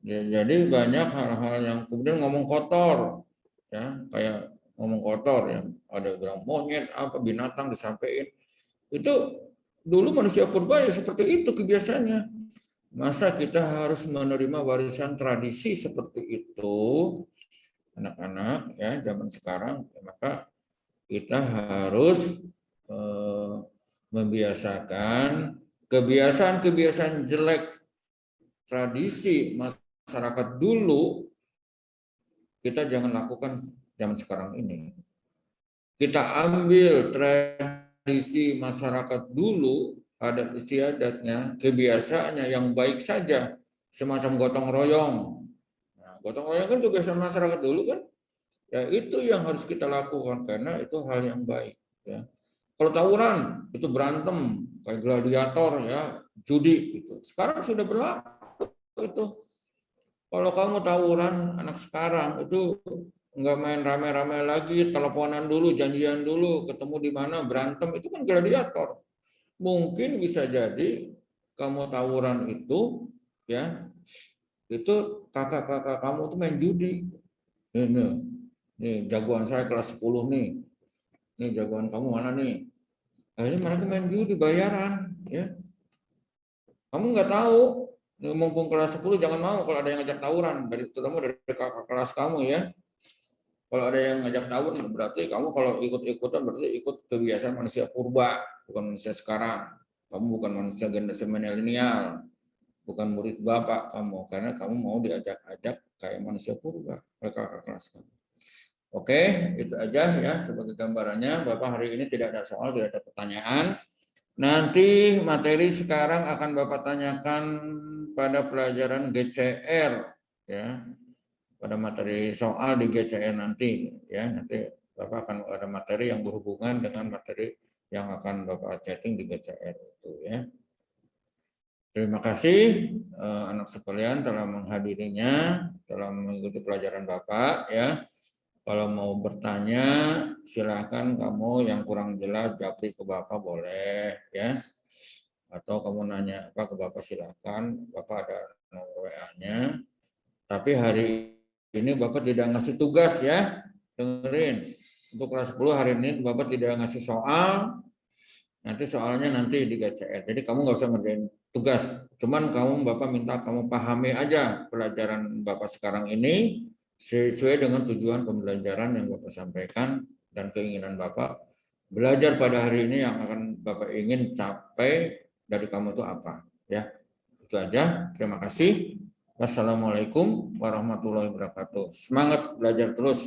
Jadi banyak hal-hal yang kemudian ngomong kotor ya, kayak ngomong kotor yang ada bilang monyet apa binatang disampaikan. Itu dulu manusia purba ya seperti itu kebiasaannya. Masa kita harus menerima warisan tradisi seperti itu anak-anak ya zaman sekarang, maka kita harus membiasakan kebiasaan-kebiasaan jelek tradisi masyarakat dulu, kita jangan lakukan zaman sekarang ini. Kita ambil tradisi masyarakat dulu, adat istiadatnya, kebiasaannya yang baik saja, semacam gotong royong. Nah, gotong royong kan kebiasaan masyarakat dulu kan, ya itu yang harus kita lakukan karena itu hal yang baik. Ya. Kalau tawuran itu berantem kayak gladiator ya, judi itu. Sekarang sudah berlaku itu. Kalau kamu tawuran anak sekarang itu nggak main rame-rame lagi, teleponan dulu, janjian dulu, ketemu di mana, berantem itu kan gladiator. Mungkin bisa jadi kamu tawuran itu ya, itu kakak-kakak kamu tuh main judi. Nih jagoan saya kelas 10 nih. Nih jagoan kamu mana nih? Akhirnya mereka main judi bayaran, ya. Kamu nggak tahu, mumpung kelas 10 jangan mau kalau ada yang ngajak tawuran, terutama dari kakak kelas kamu ya. Kalau ada yang ngajak tawuran berarti kamu kalau ikut-ikutan berarti ikut kebiasaan manusia purba, bukan manusia sekarang. Kamu bukan manusia generasi milenial, bukan murid bapak kamu, karena kamu mau diajak-ajak kayak manusia purba oleh kakak kelas kamu. Oke, itu aja ya sebagai gambarannya. Bapak hari ini tidak ada soal, tidak ada pertanyaan. Nanti materi sekarang akan Bapak tanyakan pada pelajaran GCR ya. Pada materi soal di GCR nanti ya. Nanti Bapak akan ada materi yang berhubungan dengan materi yang akan Bapak chatting di GCR itu ya. Terima kasih anak sekalian telah menghadirinya, telah mengikuti pelajaran Bapak ya. Kalau mau bertanya, silahkan kamu yang kurang jelas japri ke Bapak boleh ya. Atau kamu nanya apa ke Bapak silahkan, Bapak ada nomor WA-nya. Tapi hari ini Bapak tidak ngasih tugas ya. Dengerin. Untuk kelas 10 hari ini Bapak tidak ngasih soal. Nanti soalnya nanti di GCR. Jadi kamu nggak usah ngerjain tugas. Cuman Bapak minta kamu pahami aja pelajaran Bapak sekarang ini sesuai dengan tujuan pembelajaran yang Bapak sampaikan dan keinginan Bapak. Belajar pada hari ini yang akan Bapak ingin capai dari kamu itu apa. Ya, itu aja. Terima kasih. Wassalamualaikum warahmatullahi wabarakatuh. Semangat belajar terus.